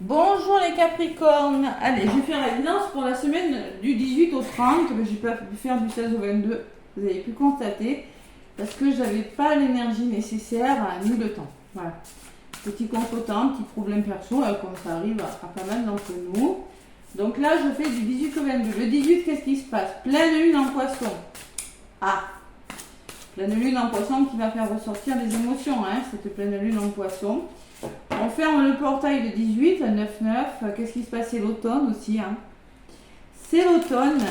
Bonjour les Capricornes. Allez, je vais faire la guidance pour la semaine du 18 au 30. Je n'ai pas pu faire du 16 au 22. Vous avez pu constater. Parce que j'avais pas l'énergie nécessaire ni le temps. Voilà. Petit contretemps, petit problème perso, comme ça arrive à pas mal d'entre nous. Donc là, je fais du 18 au 22. Le 18, qu'est-ce qui se passe? Pleine lune en poisson. Ah, pleine lune en poisson qui va faire ressortir des émotions, hein, cette pleine lune en poisson. On ferme le portail le 18 à 9-9. Qu'est-ce qui se passe? C'est l'automne aussi. Hein. C'est l'automne.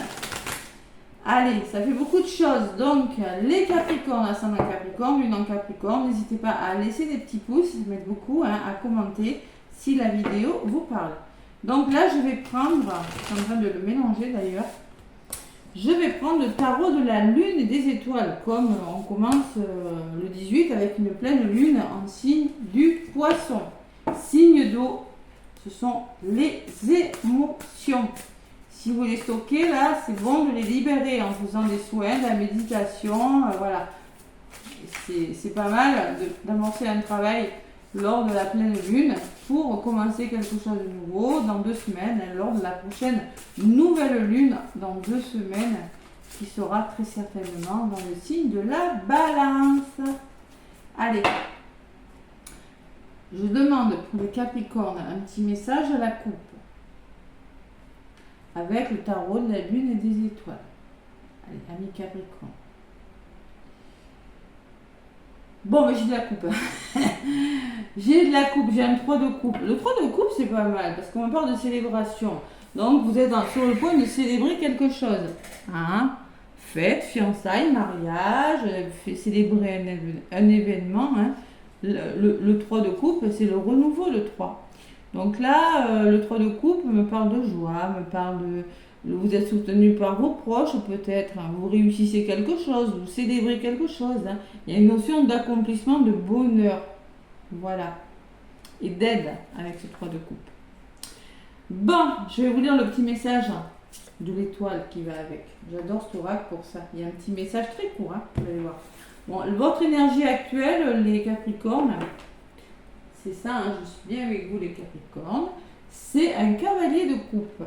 Allez, ça fait beaucoup de choses. Donc, les Capricornes, ascendant Capricorne, lune en Capricorne, n'hésitez pas à laisser des petits pouces, ça m'aide beaucoup, hein, à commenter si la vidéo vous parle. Donc là, je vais prendre, je suis en train de le mélanger d'ailleurs, je vais prendre le tarot de la lune et des étoiles, comme on commence le 18 avec une pleine lune en signe du poisson. Signe d'eau, ce sont les émotions. Si vous les stockez là, c'est bon de les libérer en faisant des soins, de la méditation, voilà. C'est pas mal d'amorcer un travail lors de la pleine lune pour commencer quelque chose de nouveau dans 2 semaines, lors de la prochaine nouvelle lune dans 2 semaines, qui sera très certainement dans le signe de la balance. Allez, je demande pour les Capricornes un petit message à la coupe, avec le tarot de la lune et des étoiles. Allez, amis Capricorne. Bon, mais j'ai de la coupe. J'ai de la coupe, j'ai un 3 de coupe. Le 3 de coupe, c'est pas mal, parce qu'on parle de célébration. Donc, vous êtes sur le point de célébrer quelque chose. Hein? Fête, fiançailles, mariage, célébrer un événement. Hein? Le 3 de coupe, c'est le renouveau, le 3. Donc là, le 3 de coupe me parle de joie, me parle de... Vous êtes soutenu par vos proches peut-être, hein, vous réussissez quelque chose, vous célébrez quelque chose. Hein. Il y a une notion d'accomplissement, de bonheur. Voilà. Et d'aide avec ce 3 de coupe. Bon, je vais vous lire le petit message de l'étoile qui va avec. J'adore cet oracle pour ça. Il y a un petit message très court, hein, vous allez voir. Bon, votre énergie actuelle, les Capricornes, c'est ça, hein, je suis bien avec vous les Capricornes, c'est un cavalier de coupe.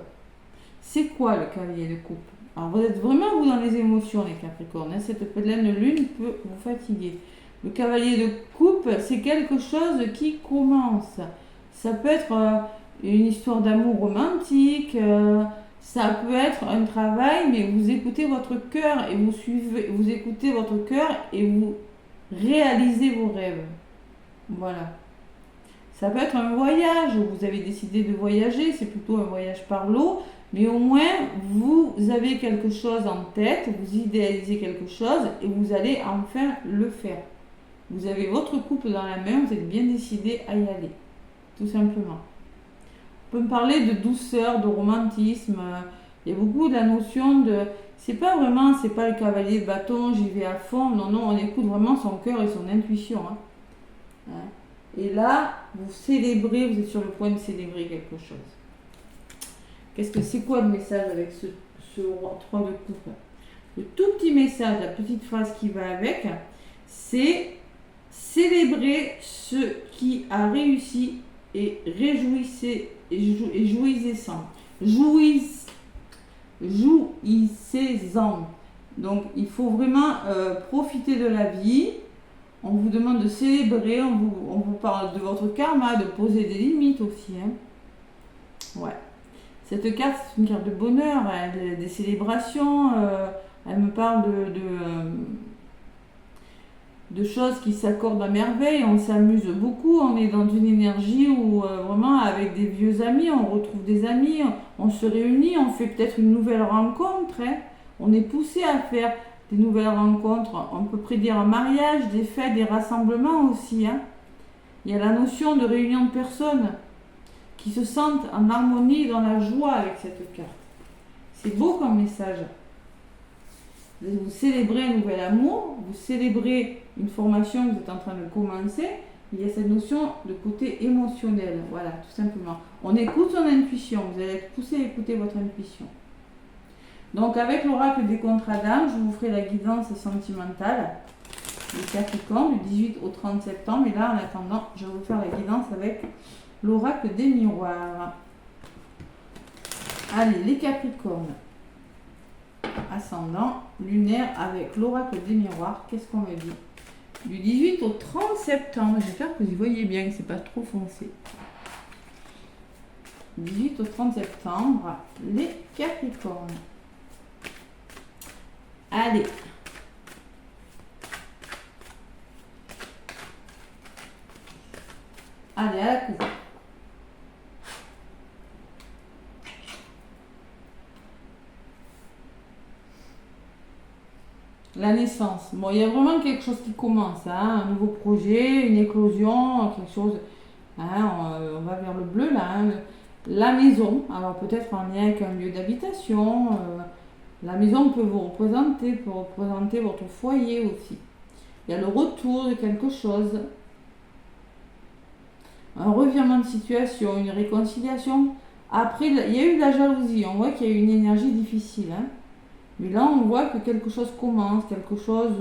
C'est quoi le cavalier de coupe? Alors vous êtes vraiment vous dans les émotions les Capricornes, hein, cette pleine lune peut vous fatiguer. Le cavalier de coupe, c'est quelque chose qui commence. Ça peut être une histoire d'amour romantique, ça peut être un travail, mais vous écoutez votre cœur et vous écoutez votre cœur et vous réalisez vos rêves. Voilà. Ça peut être un voyage, vous avez décidé de voyager, c'est plutôt un voyage par l'eau, mais au moins vous avez quelque chose en tête, vous idéalisez quelque chose et vous allez enfin le faire. Vous avez votre coupe dans la main, vous êtes bien décidé à y aller, tout simplement. On peut me parler de douceur, de romantisme, il y a beaucoup de la notion de... c'est pas le cavalier de bâton, j'y vais à fond, non, on écoute vraiment son cœur et son intuition. Hein. Et là, vous célébrez, vous êtes sur le point de célébrer quelque chose. C'est quoi le message avec ce 3 de coupe? Le tout petit message, la petite phrase qui va avec, c'est célébrer ce qui a réussi et jouissez-en. Jouissez-en. Donc, il faut vraiment profiter de la vie. On vous demande de célébrer, on vous parle de votre karma, de poser des limites aussi. Hein. Ouais. Cette carte, c'est une carte de bonheur, des célébrations. Elle me parle de choses qui s'accordent à merveille. On s'amuse beaucoup. On est dans une énergie où vraiment avec des vieux amis, on retrouve des amis, on se réunit, on fait peut-être une nouvelle rencontre. Hein. On est poussé à faire des nouvelles rencontres, on peut prédire un mariage, des fêtes, des rassemblements aussi. Hein. Il y a la notion de réunion de personnes qui se sentent en harmonie et dans la joie avec cette carte. C'est beau comme message. Vous célébrez un nouvel amour, vous célébrez une formation que vous êtes en train de commencer. Il y a cette notion de côté émotionnel, voilà, tout simplement. On écoute son intuition, vous allez être poussé à écouter votre intuition. Donc avec l'oracle des contrats d'âme, je vous ferai la guidance sentimentale des Capricornes du 18 au 30 septembre. Et là, en attendant, je vais vous faire la guidance avec l'oracle des miroirs. Allez, les Capricornes. Ascendant lunaire avec l'oracle des miroirs. Qu'est-ce qu'on me dit? Du 18 au 30 septembre. J'espère que vous y voyez bien, que c'est pas trop foncé. 18 au 30 septembre, les Capricornes. Allez. Allez, à la coupe. La naissance. Bon, il y a vraiment quelque chose qui commence, hein, un nouveau projet, une éclosion, quelque chose. Hein, on va vers le bleu là. Hein, la maison, alors peut-être en lien avec un lieu d'habitation. La maison peut vous représenter, votre foyer aussi. Il y a le retour de quelque chose. Un revirement de situation, une réconciliation. Après, il y a eu de la jalousie. On voit qu'il y a eu une énergie difficile. Hein. Mais là, on voit que quelque chose commence, quelque chose,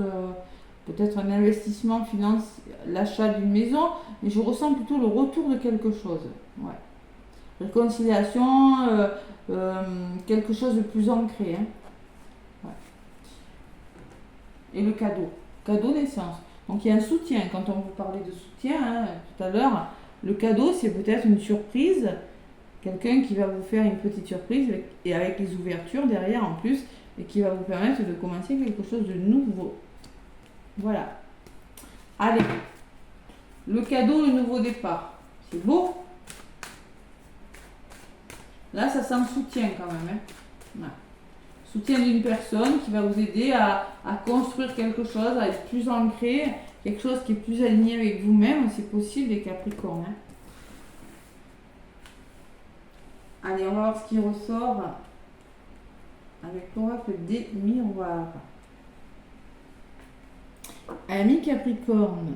peut-être un investissement financier, l'achat d'une maison. Mais je ressens plutôt le retour de quelque chose. Ouais. Réconciliation, quelque chose de plus ancré. Hein. Ouais. Et le cadeau. Cadeau naissance. Donc il y a un soutien. Quand on vous parlait de soutien, hein, tout à l'heure, le cadeau, c'est peut-être une surprise. Quelqu'un qui va vous faire une petite surprise et avec les ouvertures derrière en plus et qui va vous permettre de commencer quelque chose de nouveau. Voilà. Allez. Le cadeau, le nouveau départ. C'est beau. Là, ça sent soutien quand même. Hein. Voilà. Soutien d'une personne qui va vous aider à construire quelque chose, à être plus ancré, quelque chose qui est plus aligné avec vous-même. C'est possible, les Capricornes. Hein. Allez, on va voir ce qui ressort avec l'oracle des miroirs. Ami Capricorne.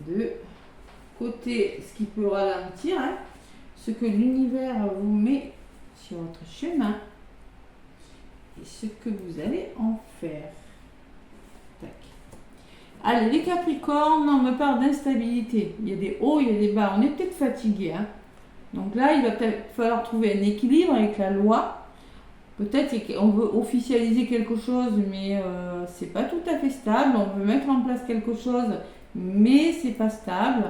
De côté, ce qui peut ralentir, hein, ce que l'univers vous met sur votre chemin et ce que vous allez en faire. Tac. Allez, les Capricornes, on me parle d'instabilité. Il y a des hauts, il y a des bas. On est peut-être fatigué. Hein. Donc là, il va peut-être falloir trouver un équilibre avec la loi. Peut-être qu'on veut officialiser quelque chose, mais c'est pas tout à fait stable. On veut mettre en place quelque chose, mais c'est pas stable.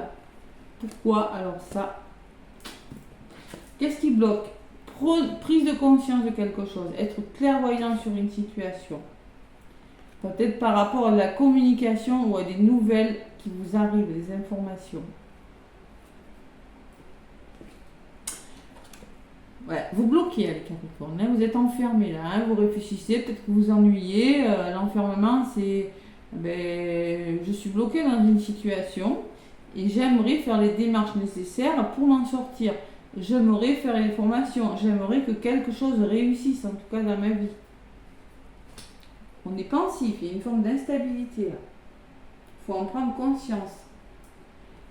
Pourquoi? Alors ça, qu'est-ce qui bloque? Prise de conscience de quelque chose, être clairvoyant sur une situation. Peut-être par rapport à la communication ou à des nouvelles qui vous arrivent, des informations. Ouais, vous bloquez les Capricornes, hein, vous êtes enfermés là, hein, vous réfléchissez, peut-être que vous ennuyez. L'enfermement, c'est je suis bloqué dans une situation et j'aimerais faire les démarches nécessaires pour m'en sortir. J'aimerais faire les formations, j'aimerais que quelque chose réussisse, en tout cas dans ma vie. On est pensif, il y a une forme d'instabilité là. Il faut en prendre conscience.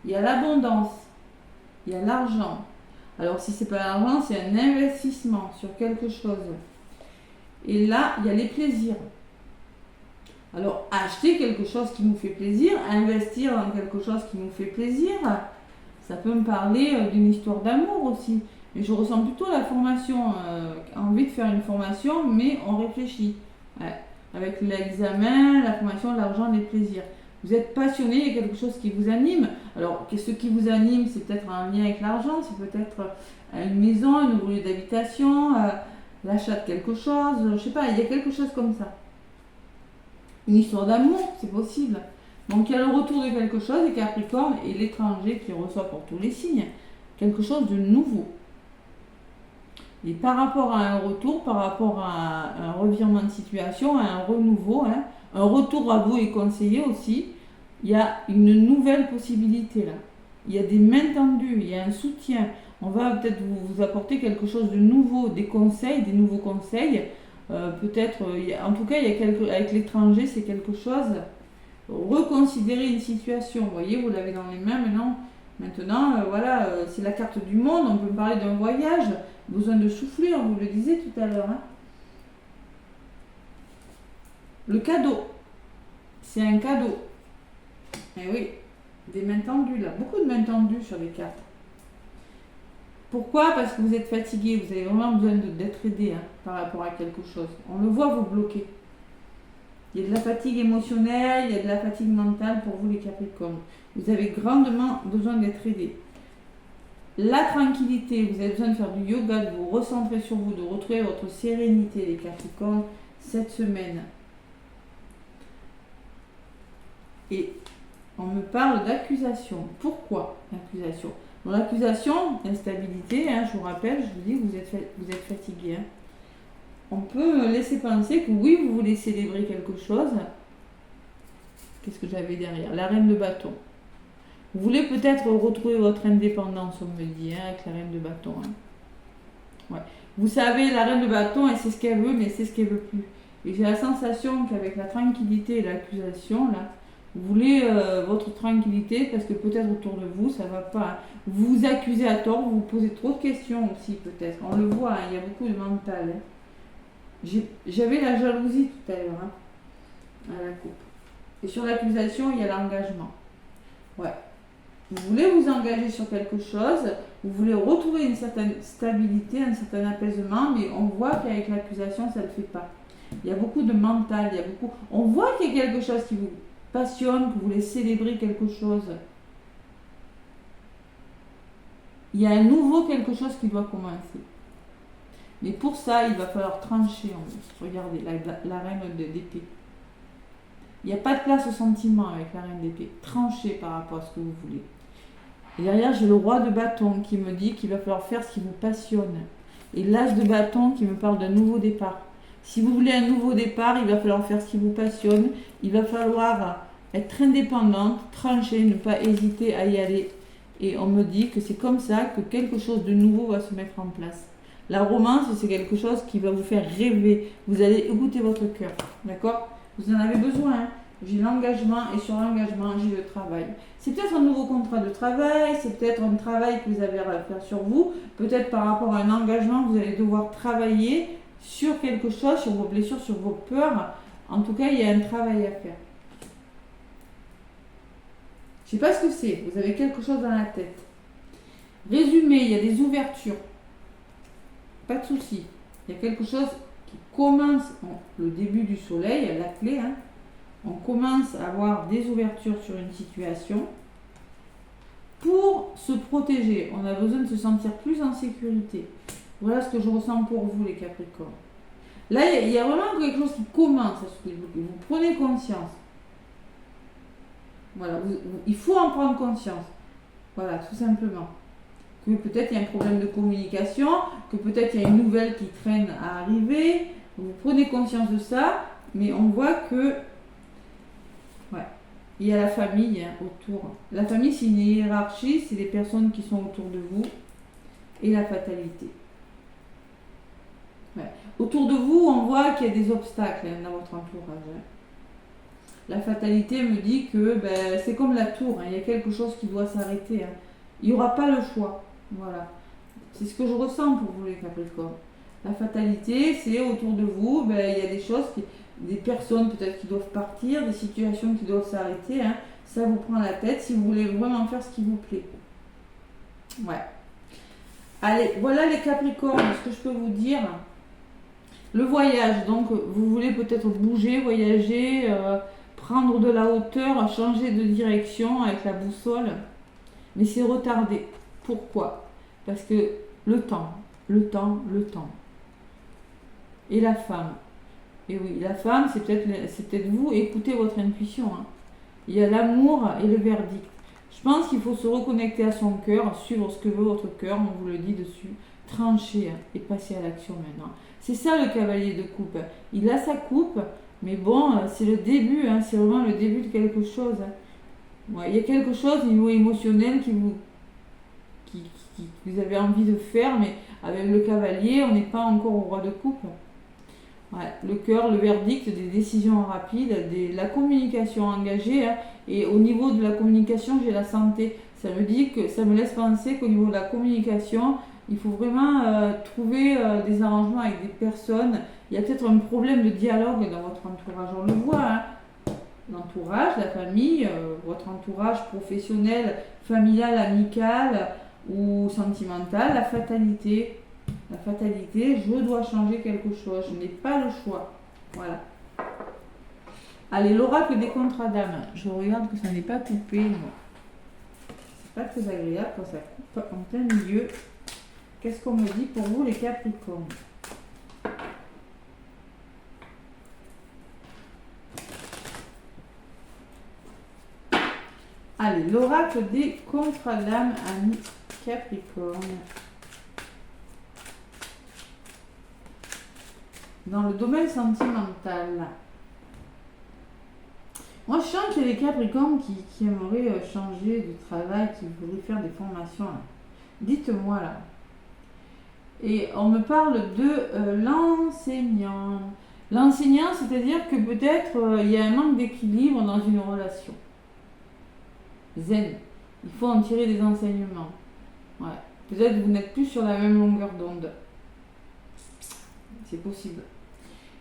Il y a l'abondance, il y a l'argent. Alors si c'est pas l'argent, c'est un investissement sur quelque chose. Et là, il y a les plaisirs. Alors acheter quelque chose qui nous fait plaisir, investir dans quelque chose qui nous fait plaisir, ça peut me parler d'une histoire d'amour aussi. Mais je ressens plutôt la formation, envie de faire une formation, mais on réfléchit. Ouais. Avec l'examen, la formation, l'argent, les plaisirs. Vous êtes passionné, il y a quelque chose qui vous anime. Alors, ce qui vous anime, c'est peut-être un lien avec l'argent, c'est peut-être une maison, un nouveau lieu d'habitation, l'achat de quelque chose, je sais pas, il y a quelque chose comme ça. Une histoire d'amour, c'est possible. Donc, il y a le retour de quelque chose, les Capricornes, et l'étranger qui reçoit pour tous les signes, quelque chose de nouveau. Et par rapport à un retour, par rapport à un revirement de situation, à un renouveau, hein, un retour à vous est conseillé aussi, il y a une nouvelle possibilité là. Il y a des mains tendues, il y a un soutien. On va peut-être vous apporter quelque chose de nouveau, des conseils, des nouveaux conseils. Peut-être, en tout cas, il y a avec l'étranger, c'est quelque chose. Reconsidérer une situation. Vous voyez, vous l'avez dans les mains maintenant. Maintenant, voilà, c'est la carte du monde. On peut parler d'un voyage. Besoin de souffler, on vous le disait tout à l'heure. Hein. Le cadeau. C'est un cadeau. Eh oui, des mains tendues là. Beaucoup de mains tendues sur les cartes. Pourquoi? Parce que vous êtes fatigué. Vous avez vraiment besoin d'être aidé par rapport à quelque chose. On le voit vous bloquer. Il y a de la fatigue émotionnelle, il y a de la fatigue mentale pour vous les Capricornes. Vous avez grandement besoin d'être aidé. La tranquillité, vous avez besoin de faire du yoga, de vous recentrer sur vous, de retrouver votre sérénité les Capricornes cette semaine. Et on me parle d'accusation. Pourquoi l'accusation? Dans l'accusation, l'instabilité, je vous rappelle, je vous dis que vous êtes fatigué. On peut laisser penser que oui, vous voulez célébrer quelque chose. Qu'est-ce que j'avais derrière? La reine de bâton. Vous voulez peut-être retrouver votre indépendance, on me dit, avec la reine de bâton. Ouais. Vous savez, la reine de bâton, elle sait ce qu'elle veut, mais elle sait ce qu'elle veut plus. Et j'ai la sensation qu'avec la tranquillité et l'accusation, là, vous voulez votre tranquillité parce que peut-être autour de vous, ça va pas. Vous vous accusez à tort, vous vous posez trop de questions aussi, peut-être. On le voit, il y a beaucoup de mental. J'avais la jalousie tout à l'heure, à la coupe. Et sur l'accusation, il y a l'engagement. Ouais. Vous voulez vous engager sur quelque chose, vous voulez retrouver une certaine stabilité, un certain apaisement, mais on voit qu'avec l'accusation, ça ne le fait pas. Il y a beaucoup de mental, on voit qu'il y a quelque chose qui vous passionne, que vous voulez célébrer quelque chose. Il y a un nouveau quelque chose qui doit commencer. Mais pour ça, il va falloir trancher. Regardez, la reine d'épée. Il n'y a pas de place au sentiment avec la reine d'épée. Tranchez par rapport à ce que vous voulez. Et derrière, j'ai le roi de bâton qui me dit qu'il va falloir faire ce qui vous passionne. Et l'as de bâton qui me parle d'un nouveau départ. Si vous voulez un nouveau départ, il va falloir faire ce qui vous passionne. Il va falloir être indépendante, trancher, ne pas hésiter à y aller. Et on me dit que c'est comme ça que quelque chose de nouveau va se mettre en place. La romance, c'est quelque chose qui va vous faire rêver. Vous allez écouter votre cœur. D'accord? Vous en avez besoin. J'ai l'engagement et sur l'engagement, j'ai le travail. C'est peut-être un nouveau contrat de travail, c'est peut-être un travail que vous avez à faire sur vous. Peut-être par rapport à un engagement, vous allez devoir travailler sur quelque chose, sur vos blessures, sur vos peurs. En tout cas, il y a un travail à faire. Je ne sais pas ce que c'est. Vous avez quelque chose dans la tête. Résumé, il y a des ouvertures. Pas de souci. Il y a quelque chose qui commence, le début du soleil, la clé, on commence à avoir des ouvertures sur une situation. Pour se protéger, on a besoin de se sentir plus en sécurité. Voilà ce que je ressens pour vous, les Capricornes. Là, il y a vraiment quelque chose qui commence à se débloquer. Vous prenez conscience. Voilà, il faut en prendre conscience. Voilà, tout simplement. Que peut-être il y a un problème de communication, que peut-être il y a une nouvelle qui traîne à arriver. Vous prenez conscience de ça, mais on voit que il y a la famille autour. La famille, c'est une hiérarchie, c'est les personnes qui sont autour de vous et la fatalité. Autour de vous, on voit qu'il y a des obstacles dans votre entourage. La fatalité me dit que c'est comme la tour, il y a quelque chose qui doit s'arrêter. Il n'y aura pas le choix. Voilà. C'est ce que je ressens pour vous, les Capricornes. La fatalité, c'est autour de vous, il y a des choses, des personnes peut-être qui doivent partir, des situations qui doivent s'arrêter. Ça vous prend la tête si vous voulez vraiment faire ce qui vous plaît. Ouais. Allez, voilà les Capricornes, ce que je peux vous dire. Le voyage, donc vous voulez peut-être bouger, voyager, prendre de la hauteur, changer de direction avec la boussole, mais c'est retardé. Pourquoi? Parce que le temps. Et la femme. Et oui, la femme, c'est peut-être vous, écoutez votre intuition. Il y a l'amour et le verdict. Je pense qu'il faut se reconnecter à son cœur, suivre ce que veut votre cœur, on vous le dit dessus, trancher et passer à l'action maintenant. C'est ça le cavalier de coupe. Il a sa coupe, mais bon, c'est le début, c'est vraiment le début de quelque chose. Ouais, il y a quelque chose au niveau émotionnel que vous avez envie de faire, mais avec le cavalier, on n'est pas encore au roi de coupe. Ouais, le cœur, le verdict, des décisions rapides, la communication engagée, et au niveau de la communication, j'ai la santé. Ça me laisse penser qu'au niveau de la communication, il faut vraiment trouver des arrangements avec des personnes Il y a peut-être un problème de dialogue dans votre entourage, on le voit, hein. L'entourage, la famille, votre entourage professionnel, familial, amical ou sentimental, la fatalité. La fatalité, je dois changer quelque chose, je n'ai pas le choix. Voilà. Allez, l'oracle des contrats d'âme. Je regarde que ça n'est pas coupé. C'est pas très agréable quand ça coupe en plein milieu. Qu'est-ce qu'on me dit pour vous, les Capricornes? Allez, l'oracle des contrats d'âme, amis Capricorne. Dans le domaine sentimental. Moi, je sens qu'il y a des Capricornes qui aimeraient changer de travail, qui voudraient faire des formations. Là. Dites-moi là. Et on me parle de l'enseignant. L'enseignant, c'est-à-dire que peut-être il y a un manque d'équilibre dans une relation. Zen. Il faut en tirer des enseignements. Ouais. Peut-être que vous n'êtes plus sur la même longueur d'onde. C'est possible.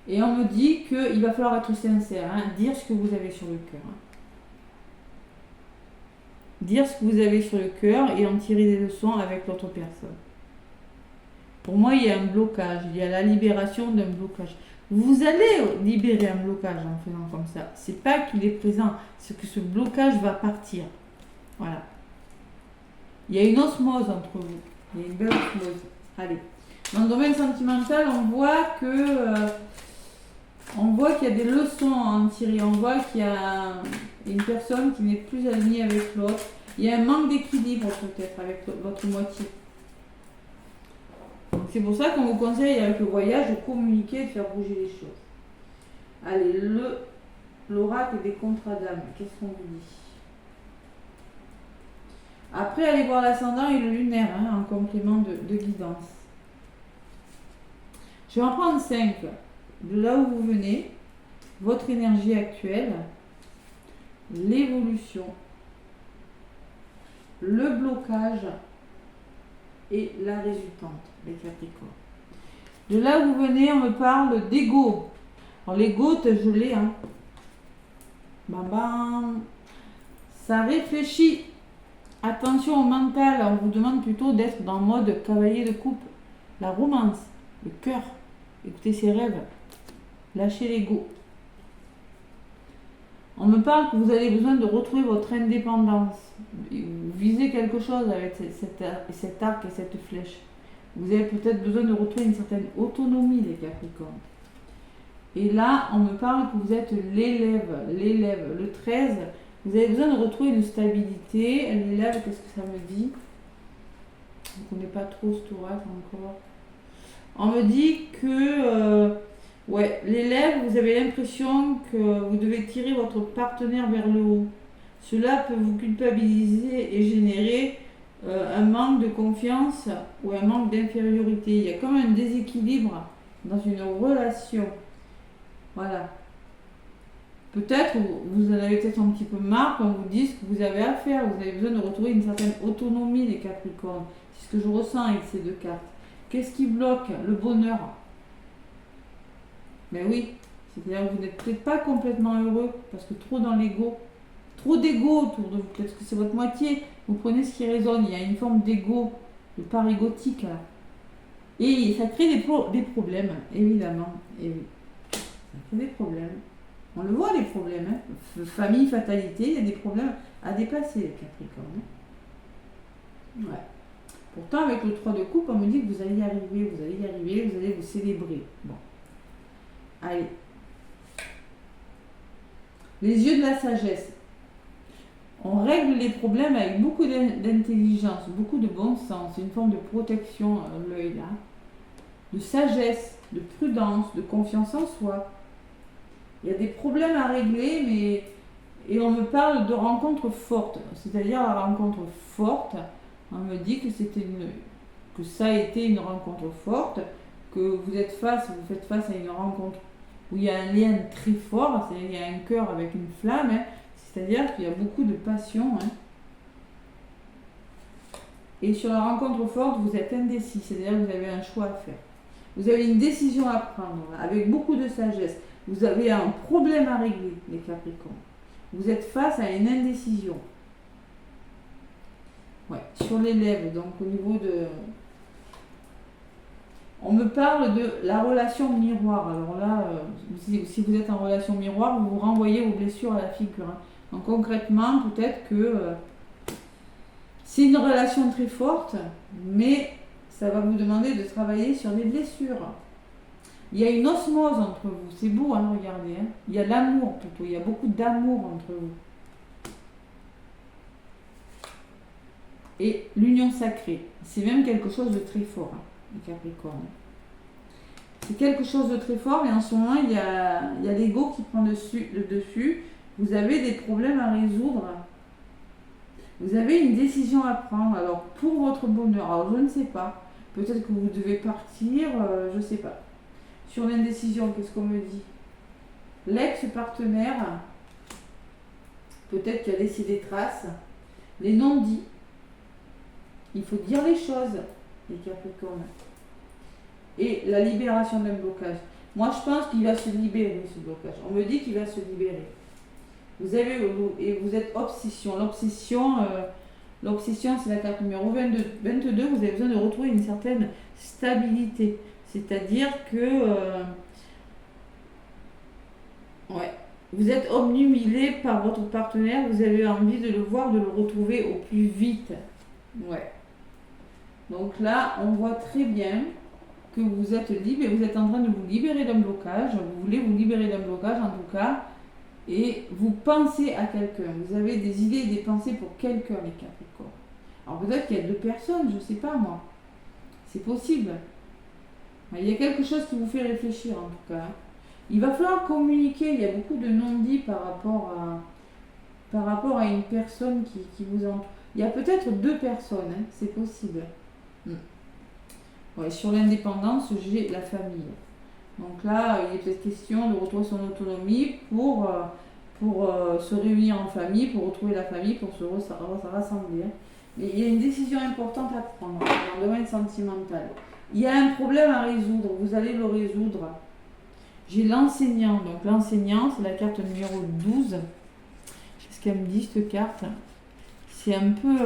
Et on me dit qu'il va falloir être sincère, hein, dire ce que vous avez sur le cœur. Hein. Dire ce que vous avez sur le cœur et en tirer des leçons avec l'autre personne. Pour moi, il y a un blocage, il y a la libération d'un blocage. Vous allez libérer un blocage en faisant comme ça. C'est pas qu'il est présent, c'est que ce blocage va partir. Voilà. Il y a une osmose entre vous. Il y a une belle osmose. Allez. Dans le domaine sentimental, on voit qu'il y a des leçons à en tirer. On voit qu'il y a une personne qui n'est plus alignée avec l'autre. Il y a un manque d'équilibre peut-être avec votre moitié. Donc c'est pour ça qu'on vous conseille avec le voyage de communiquer, de faire bouger les choses. Allez, l'oracle des contrats d'âme. Qu'est-ce qu'on vous dit? Après, allez voir l'ascendant et le lunaire hein, en complément de guidance. Je vais en prendre 5. De là où vous venez, votre énergie actuelle, l'évolution, le blocage et la résultante, les Capricornes. De là où vous venez, on me parle d'ego. Alors l'ego, je l'ai. Hein. Bam bam. Ça réfléchit. Attention au mental. On vous demande plutôt d'être dans le mode cavalier de coupe. La romance, le cœur. Écoutez ses rêves. Lâchez l'ego. On me parle que vous avez besoin de retrouver votre indépendance. Vous visez quelque chose avec cet arc et cette flèche. Vous avez peut-être besoin de retrouver une certaine autonomie, les Capricornes. Et là, on me parle que vous êtes l'élève, le 13. Vous avez besoin de retrouver une stabilité. L'élève, qu'est-ce que ça me dit? Je ne connais pas trop ce oracle encore. On me dit que l'élève, vous avez l'impression que vous devez tirer votre partenaire vers le haut. Cela peut vous culpabiliser et générer un manque de confiance ou un manque d'infériorité. Il y a comme un déséquilibre dans une relation. Voilà. Peut-être, vous en avez peut-être un petit peu marre quand vous dites ce que vous avez à faire. Vous avez besoin de retrouver une certaine autonomie, les Capricornes. C'est ce que je ressens avec ces deux cartes. Qu'est-ce qui bloque? Le bonheur. Mais oui, c'est-à-dire que vous n'êtes peut-être pas complètement heureux parce que trop dans l'ego. Trop d'ego autour de vous. Peut-être que c'est votre moitié. Vous prenez ce qui résonne. Il y a une forme d'ego, de part égotique là. Et ça crée des problèmes, évidemment. Et oui, ça crée des problèmes. On le voit les problèmes. Hein. Famille, fatalité, il y a des problèmes à déplacer les Capricornes. Ouais. Pourtant, avec le 3 de coupe, on me dit que vous allez y arriver, vous allez vous célébrer. Bon. Allez. Les yeux de la sagesse. On règle les problèmes avec beaucoup d'intelligence, beaucoup de bon sens, une forme de protection à l'œil là, de sagesse, de prudence, de confiance en soi. Il y a des problèmes à régler, et on me parle de rencontres fortes. C'est-à-dire la rencontre forte, on me dit que ça a été une rencontre forte, que vous faites face à une rencontre où il y a un lien très fort, il y a un cœur avec une flamme, hein, c'est-à-dire qu'il y a beaucoup de passion. Hein. Et sur la rencontre forte, vous êtes indécis, c'est-à-dire que vous avez un choix à faire. Vous avez une décision à prendre, avec beaucoup de sagesse. Vous avez un problème à régler, les Capricornes. Vous êtes face à une indécision. Ouais, sur l'élève, donc au niveau de... On me parle de la relation miroir. Alors là, si vous êtes en relation miroir, vous vous renvoyez vos blessures à la figure. Hein. Donc concrètement, peut-être que c'est une relation très forte, mais ça va vous demander de travailler sur des blessures. Il y a une osmose entre vous. C'est beau, hein, regardez. Hein. Il y a l'amour plutôt. Il y a beaucoup d'amour entre vous. Et l'union sacrée. C'est même quelque chose de très fort, hein, les Capricornes. C'est quelque chose de très fort, mais en ce moment, il y a l'ego qui prend le dessus. Vous avez des problèmes à résoudre. Vous avez une décision à prendre. Alors, pour votre bonheur, alors je ne sais pas. Peut-être que vous devez partir, je ne sais pas. Sur l'indécision, qu'est-ce qu'on me dit? L'ex-partenaire, peut-être qu'il a laissé des traces. Les non-dits. Il faut dire les choses, les Capricornes. Et la libération d'un blocage. Moi, je pense qu'il va se libérer, ce blocage. On me dit qu'il va se libérer. Vous êtes obsession. L'obsession, c'est la carte numéro 22. Vous avez besoin de retrouver une certaine stabilité. C'est-à-dire que vous êtes obnubilé par votre partenaire. Vous avez envie de le voir, de le retrouver au plus vite. Ouais. Donc là, on voit très bien que vous êtes libre et vous êtes en train de vous libérer d'un blocage. Vous voulez vous libérer d'un blocage en tout cas. Et vous pensez à quelqu'un. Vous avez des idées et des pensées pour quelqu'un, les Capricornes. Alors peut-être qu'il y a 2 personnes, je ne sais pas moi. C'est possible. Mais il y a quelque chose qui vous fait réfléchir en tout cas. Il va falloir communiquer. Il y a beaucoup de non-dits par rapport à une personne qui vous entoure. Il y a peut-être 2 personnes, hein, c'est possible. Ouais, sur l'indépendance, j'ai la famille. Donc là, il est peut-être question de retrouver son autonomie pour se réunir en famille, pour retrouver la famille, pour se rassembler. Mais il y a une décision importante à prendre dans le domaine sentimental. Il y a un problème à résoudre, vous allez le résoudre. J'ai l'enseignant. Donc l'enseignant, c'est la carte numéro 12. Qu'est-ce qu'elle me dit, cette carte? C'est un peu...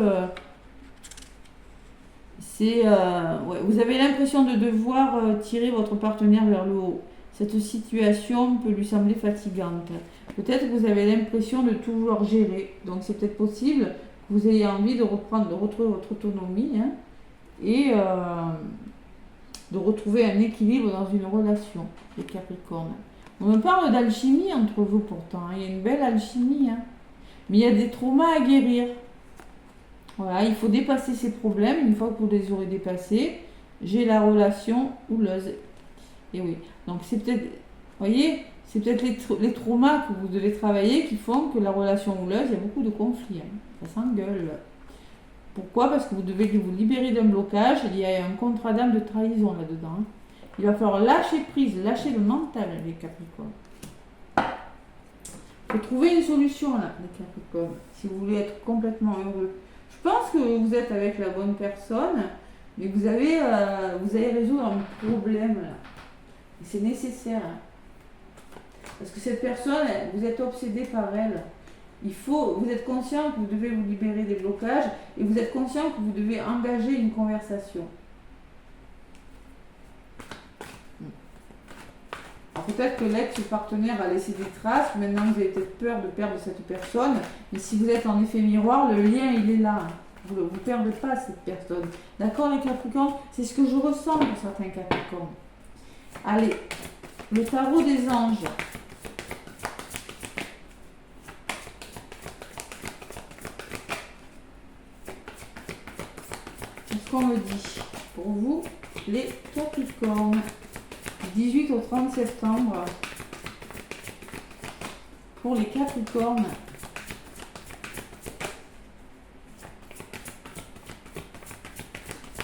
vous avez l'impression de devoir tirer votre partenaire vers le haut. Cette situation peut lui sembler fatigante. Peut-être que vous avez l'impression de toujours gérer. Donc c'est peut-être possible que vous ayez envie de retrouver votre autonomie, hein, et de retrouver un équilibre dans une relation, les Capricornes. On me parle d'alchimie entre vous pourtant. Hein. Il y a une belle alchimie. Hein. Mais il y a des traumas à guérir. Voilà, il faut dépasser ces problèmes. Une fois que vous les aurez dépassés, j'ai la relation houleuse. Et oui, donc c'est peut-être, voyez, c'est peut-être les traumas que vous devez travailler qui font que la relation houleuse, il y a beaucoup de conflits. Hein. Ça s'engueule. Pourquoi? Parce que vous devez vous libérer d'un blocage. Il y a un contrat d'âme de trahison là-dedans. Hein. Il va falloir lâcher prise, lâcher le mental, les Capricornes. Il faut trouver une solution là, les Capricornes, si vous voulez être complètement heureux. Je pense que vous êtes avec la bonne personne, mais vous allez résoudre un problème là. Et c'est nécessaire. Hein. Parce que cette personne, vous êtes obsédé par elle. Vous êtes conscient que vous devez vous libérer des blocages et vous êtes conscient que vous devez engager une conversation. Alors peut-être que l'ex-partenaire a laissé des traces, maintenant vous avez peut-être peur de perdre cette personne, mais si vous êtes en effet miroir, le lien il est là. Vous ne perdez pas cette personne. D'accord les Capricornes? C'est ce que je ressens pour certains Capricornes. Allez, le tarot des anges. Qu'est-ce qu'on me dit pour vous, les Capricornes? 18 au 30 septembre pour les Capricornes.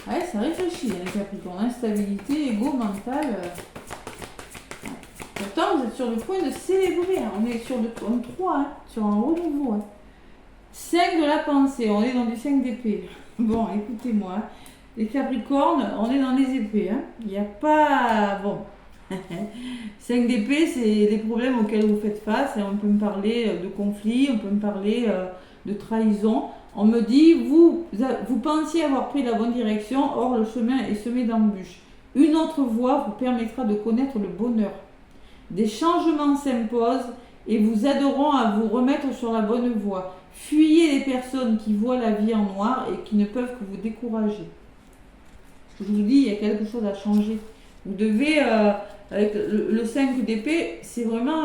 Ouais, ça réfléchit les Capricornes. Instabilité, ego, mental. Pourtant, vous êtes sur le point de célébrer. Hein. On est sur le 3, hein, sur un renouveau. Hein. 5 de la pensée, on est dans du 5 d'épée. Bon, écoutez-moi. Les Capricornes, on est dans les épées. Hein. Il n'y a pas... Bon. 5 d'épée, c'est des problèmes auxquels vous faites face. Et on peut me parler de conflits, on peut me parler de trahison. On me dit, vous pensiez avoir pris la bonne direction, or le chemin est semé d'embûches. Une autre voie vous permettra de connaître le bonheur. Des changements s'imposent et vous aideront à vous remettre sur la bonne voie. Fuyez les personnes qui voient la vie en noir et qui ne peuvent que vous décourager. Je vous dis, il y a quelque chose à changer. Vous devez, avec le 5 d'épée, c'est vraiment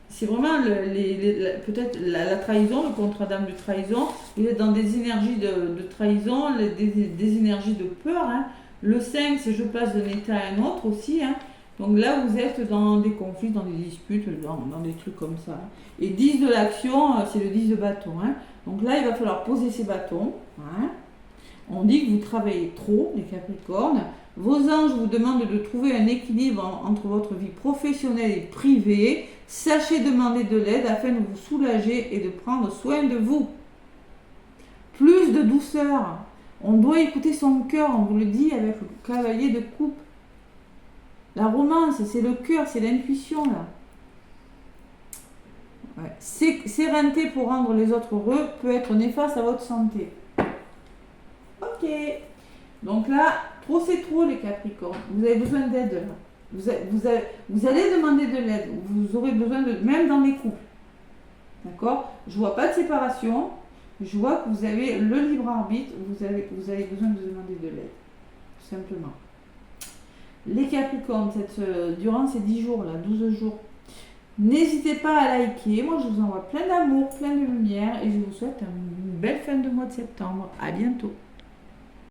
peut-être la trahison, le contrat d'âme de trahison. Vous êtes dans des énergies de trahison, des énergies de peur. Hein. Le 5, c'est je passe d'un état à un autre aussi. Hein. Donc là, vous êtes dans des conflits, dans des disputes, dans des trucs comme ça. Hein. Et 10 de l'action, c'est le 10 de bâton. Hein. Donc là, il va falloir poser ses bâtons. Hein. On dit que vous travaillez trop, les Capricornes. Vos anges vous demandent de trouver un équilibre entre votre vie professionnelle et privée. Sachez demander de l'aide afin de vous soulager et de prendre soin de vous. Plus de douceur. On doit écouter son cœur, on vous le dit avec le cavalier de coupe. La romance, c'est le cœur, c'est l'intuition là. Ouais. Sérénité pour rendre les autres heureux peut être néfaste à votre santé. Ok. Donc là, trop c'est trop les Capricornes. Vous avez besoin d'aide. Vous allez demander de l'aide. Vous aurez besoin de... Même dans les couples. D'accord? Je vois pas de séparation. Je vois que vous avez le libre arbitre. Vous avez besoin de demander de l'aide. Tout simplement. Les Capricornes, durant ces 10 jours là, 12 jours, n'hésitez pas à liker. Moi, je vous envoie plein d'amour, plein de lumière. Et je vous souhaite une belle fin de mois de septembre. À bientôt.